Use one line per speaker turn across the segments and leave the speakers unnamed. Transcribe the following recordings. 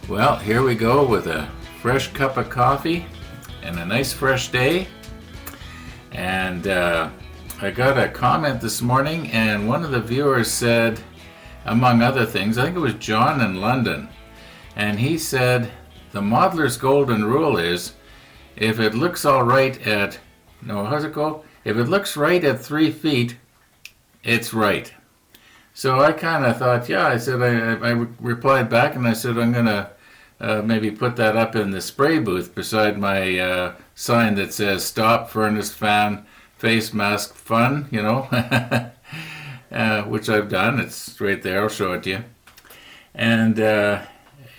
Well, here we go with a fresh cup of coffee and a nice fresh day. And I got a comment this morning, and one of the viewers said, among other things, I think it was John in London, and he said, the modeler's golden rule is, if it looks all right at, no, how's it go? If it looks right at 3 feet, it's right. So I kind of thought, yeah, I said, I replied back and I said, I'm going to maybe put that up in the spray booth beside my sign that says, stop furnace fan face mask fun, you know, which I've done. It's right there. I'll show it to you. And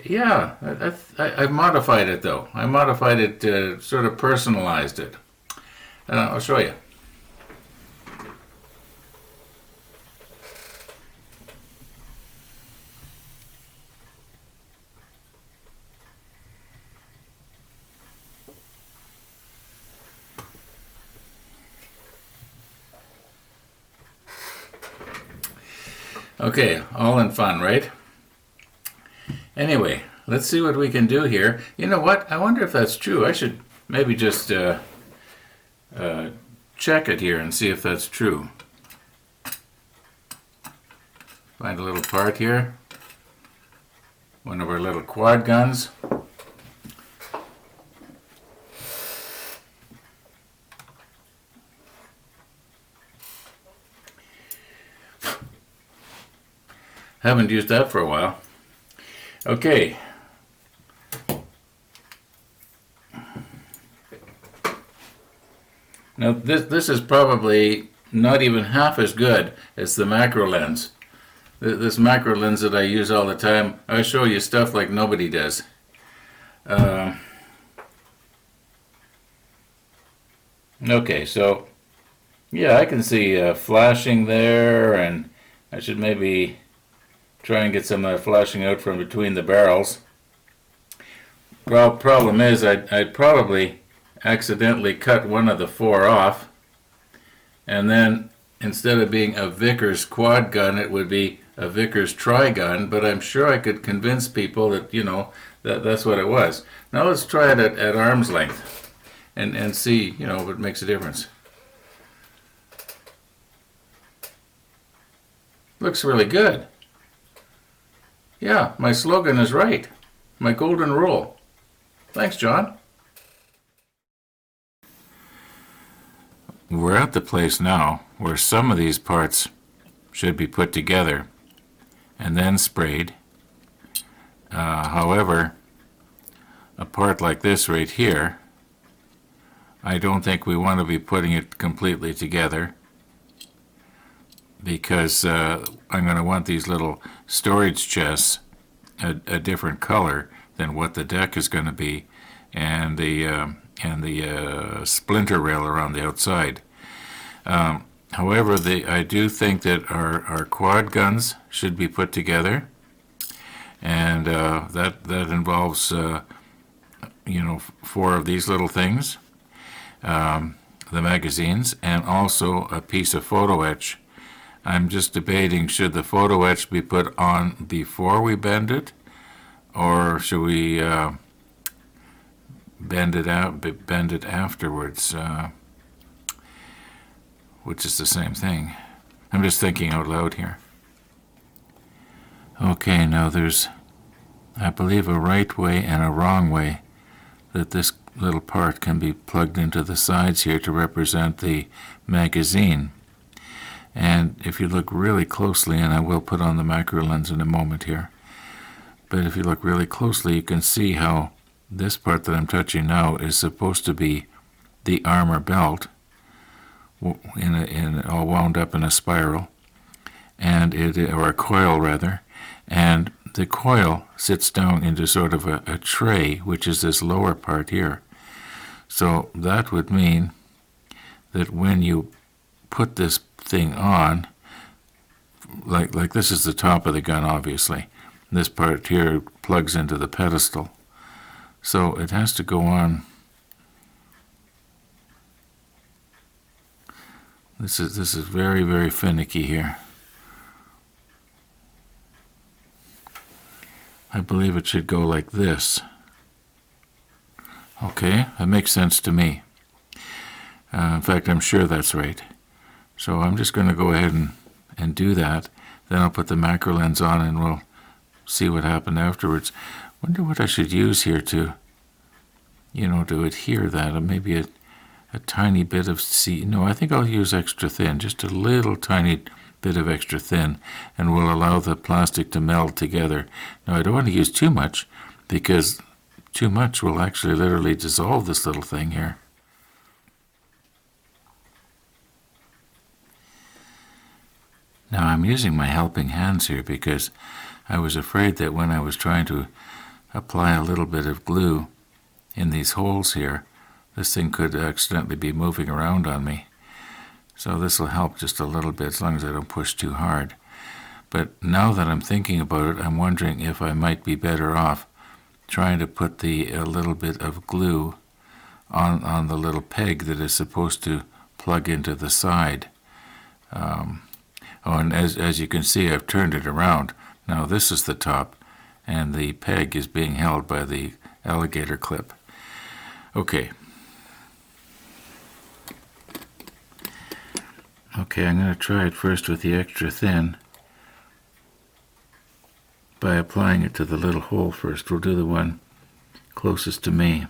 yeah, I modified it though. I modified it, sort of personalized it. I'll show you. Okay, all in fun, right? Anyway, let's see what we can do here. You know what? I wonder if that's true. I should maybe just check it here and see if that's true. Find a little part here. One of our little quad guns. Haven't used that for a while. Okay. Now this is probably not even half as good as the macro lens. This macro lens that I use all the time, I show you stuff like nobody does. Okay, so yeah, I can see flashing there, and I should maybe try and get some flashing out from between the barrels. Well, problem is I'd probably accidentally cut one of the 4 off, and then instead of being a Vickers quad gun, it would be a Vickers tri-gun, but I'm sure I could convince people that, you know, that's what it was. Now let's try it at arm's length and see, you know, if it makes a difference. Looks really good. Yeah, my slogan is right. My golden rule. Thanks, John. We're at the place now where some of these parts should be put together and then sprayed. However, a part like this right here, I don't think we want to be putting it completely together, because I'm going to want these little storage chests a different color than what the deck is going to be, and the splinter rail around the outside. However, I do think that our quad guns should be put together, and that involves you know, 4 of these little things, the magazines, and also a piece of photo etch. I'm just debating, should the photo etch be put on before we bend it, or should we bend it afterwards, which is the same thing. I'm just thinking out loud here. Okay, now there's, I believe, a right way and a wrong way that this little part can be plugged into the sides here to represent the magazine. And if you look really closely, and I will put on the macro lens in a moment here, but if you look really closely, you can see how this part that I'm touching now is supposed to be the armor belt, all wound up in a spiral, and or a coil rather, and the coil sits down into sort of a tray, which is this lower part here. So that would mean that when you put this thing on, like this is the top of the gun, obviously. This part here plugs into the pedestal. So it has to go on. This is very, very finicky here. I believe it should go like this. Okay, that makes sense to me. In fact, I'm sure that's right. So I'm just going to go ahead and do that. Then I'll put the macro lens on and we'll see what happened afterwards. Wonder what I should use here to adhere that. Maybe a tiny bit of No, I think I'll use extra thin, just a little tiny bit of extra thin, and we'll allow the plastic to meld together. Now, I don't want to use too much, because too much will actually literally dissolve this little thing here. Now, I'm using my helping hands here because I was afraid that when I was trying to apply a little bit of glue in these holes here, this thing could accidentally be moving around on me. So this will help just a little bit as long as I don't push too hard. But now that I'm thinking about it, I'm wondering if I might be better off trying to put a little bit of glue on the little peg that is supposed to plug into the side. And as you can see, I've turned it around. Now this is the top, and the peg is being held by the alligator clip. Okay. Okay, I'm going to try it first with the extra thin by applying it to the little hole first. We'll do the one closest to me.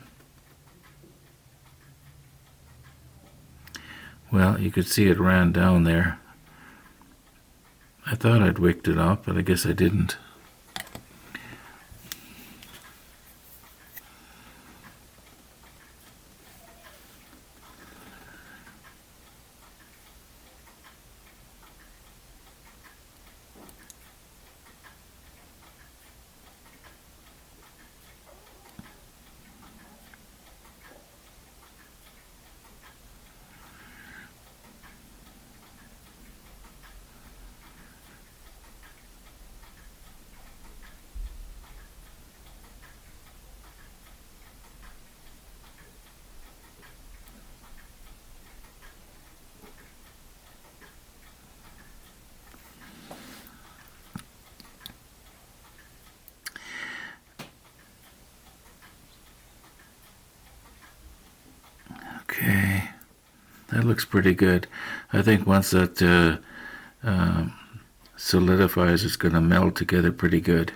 Well, you could see it ran down there. I thought I'd wicked it off, but I guess I didn't. Okay, that looks pretty good. I think once that solidifies, it's going to meld together pretty good.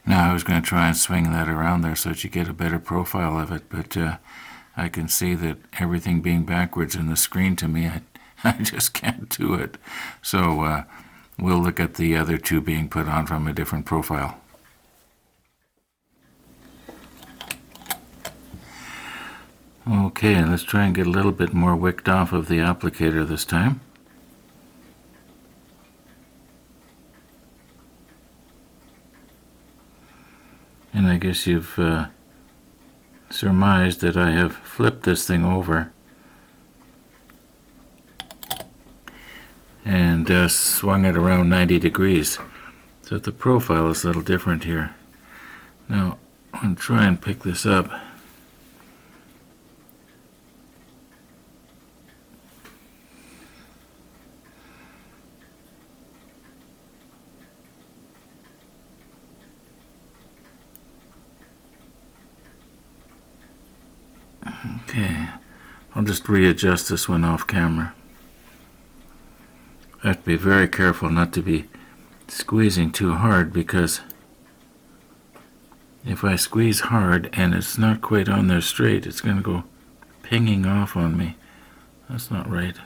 Now I was going to try and swing that around there so that you get a better profile of it, but I can see that everything being backwards in the screen to me, I just can't do it. So we'll look at the other two being put on from a different profile. Okay, let's try and get a little bit more wicked off of the applicator this time. And I guess you've surmised that I have flipped this thing over and swung it around 90 degrees. So the profile is a little different here. Now, I'm going to try and pick this up. Okay, I'll just readjust this one off camera. I have to be very careful not to be squeezing too hard, because if I squeeze hard and it's not quite on there straight, it's going to go pinging off on me. That's not right.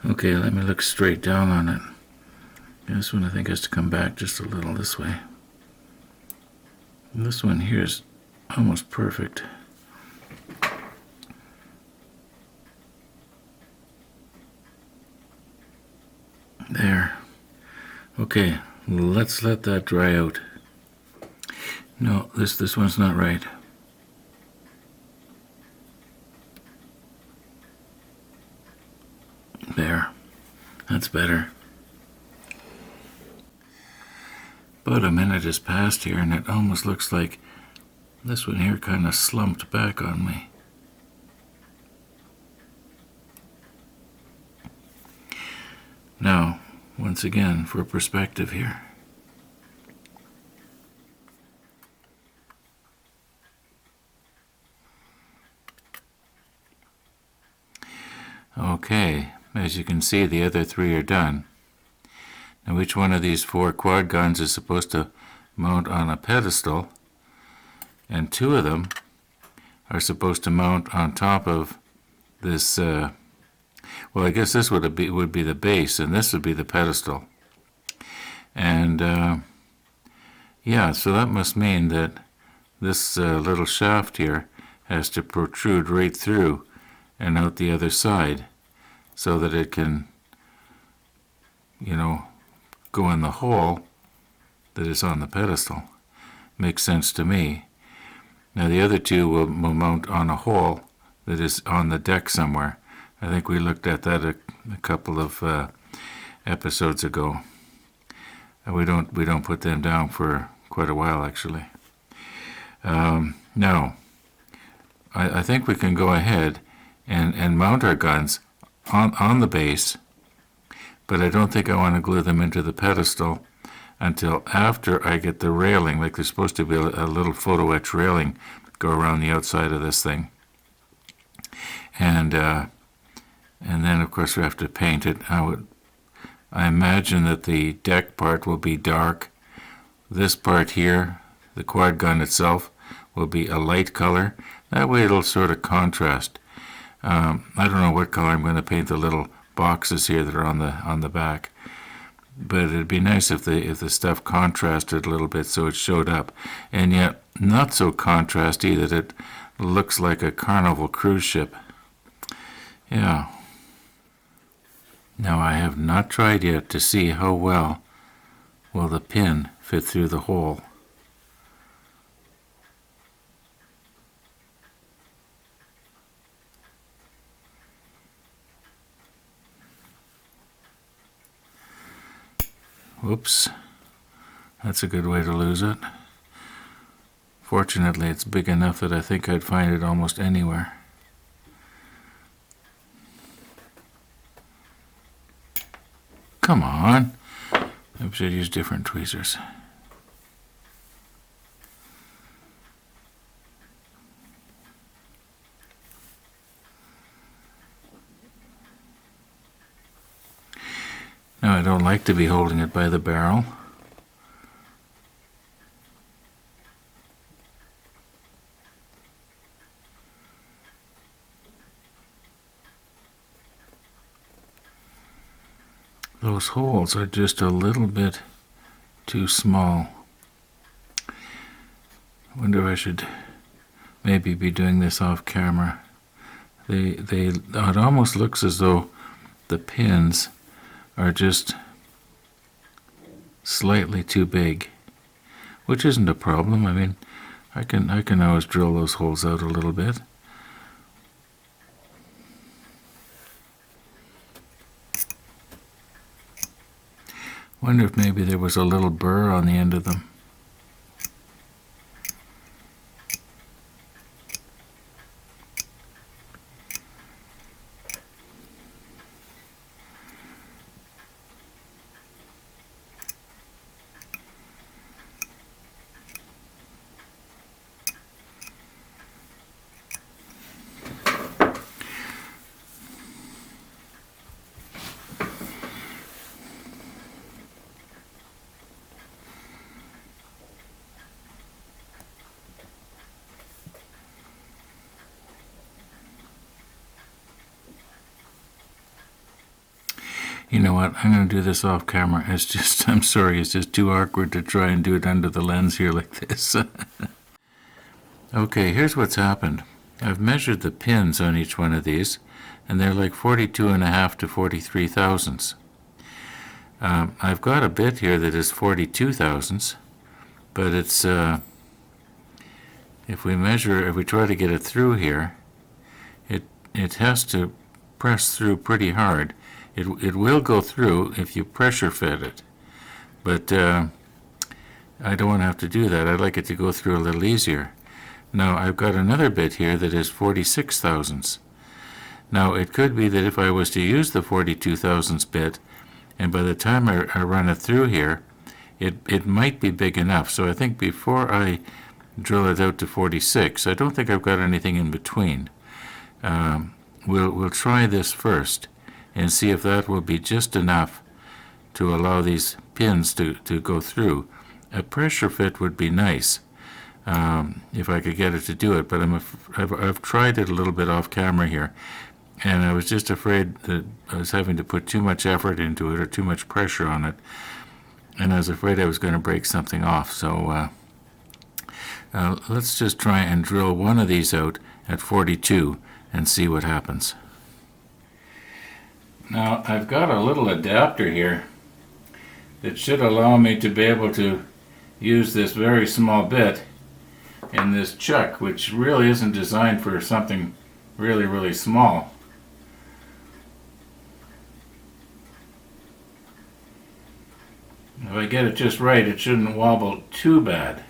Okay, let me look straight down on it. This one I think has to come back just a little this way. And this one here is almost perfect. There. Okay, let's let that dry out. No, this one's not right. That's better. About a minute has passed here, and it almost looks like this one here kind of slumped back on me. Now, once again, for perspective here. Okay, as you can see, the other three are done. Now, each one of these 4 quad guns is supposed to mount on a pedestal, and 2 of them are supposed to mount on top of this, well, I guess this would be the base, and this would be the pedestal. And, yeah, so that must mean that this little shaft here has to protrude right through and out the other side so that it can, go in the hole that is on the pedestal. Makes sense to me. Now the other 2 will mount on a hole that is on the deck somewhere. I think we looked at that a couple of episodes ago. We don't put them down for quite a while, actually. Now, I think we can go ahead and mount our guns on the base, but I don't think I want to glue them into the pedestal until after I get the railing, like there's supposed to be a little photo etch railing go around the outside of this thing. And then, of course, we have to paint it. I imagine that the deck part will be dark. This part here, the quad gun itself, will be a light color. That way it'll sort of contrast. I don't know what color I'm going to paint the little boxes here that are on the back. But it'd be nice if the stuff contrasted a little bit so it showed up. And yet, not so contrasty that it looks like a Carnival cruise ship. Yeah. Now, I have not tried yet to see how well will the pin fit through the hole. Whoops, that's a good way to lose it. Fortunately, it's big enough that I think I'd find it almost anywhere. Come on. I should use different tweezers. Now, I don't like to be holding it by the barrel. Those holes are just a little bit too small. I wonder if I should maybe be doing this off camera. It almost looks as though the pins are just slightly too big, which isn't a problem. I mean, I can always drill those holes out a little bit. Wonder if maybe there was a little burr on the end of them. You know what, I'm going to do this off camera. I'm sorry, it's just too awkward to try and do it under the lens here like this. Okay, here's what's happened. I've measured the pins on each one of these, and they're like 42.5 to 43 thousandths. I've got a bit here that is 42 thousandths, but it's, if we try to get it through here, it has to press through pretty hard. It will go through if you pressure fit it, but I don't want to have to do that. I'd like it to go through a little easier. Now I've got another bit here that is 46 thousandths. Now it could be that if I was to use the 42 thousandths bit, and by the time I run it through here, it might be big enough. So I think before I drill it out to 46, I don't think I've got anything in between. We'll try this first and see if that will be just enough to allow these pins to go through. A pressure fit would be nice if I could get it to do it, but I've tried it a little bit off camera here, and I was just afraid that I was having to put too much effort into it or too much pressure on it, and I was afraid I was going to break something off. So let's just try and drill one of these out at 42 and see what happens. Now I've got a little adapter here that should allow me to be able to use this very small bit in this chuck, which really isn't designed for something really small. If I get it just right, it shouldn't wobble too bad.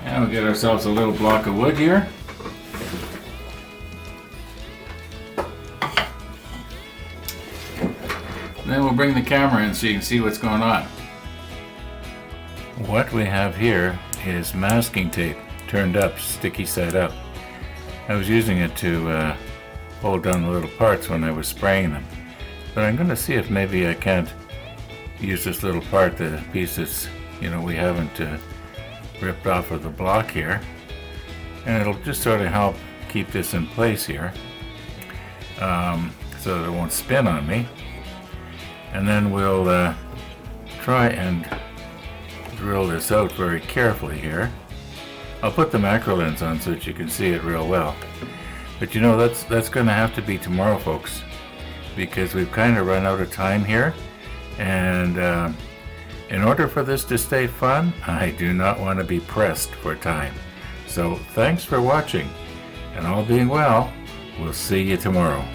And we'll get ourselves a little block of wood here. Then we'll bring the camera in so you can see what's going on. What we have here is masking tape turned up, sticky side up. I was using it to hold down the little parts when I was spraying them. But I'm going to see if maybe I can't use this little part, the piece that's, we haven't ripped off of the block here, and it'll just sort of help keep this in place here so that it won't spin on me. And then we'll try and drill this out very carefully here. I'll put the macro lens on so that you can see it real well, but that's going to have to be tomorrow, folks, because we've kind of run out of time here, and in order for this to stay fun, I do not want to be pressed for time. So thanks for watching, and all being well, we'll see you tomorrow.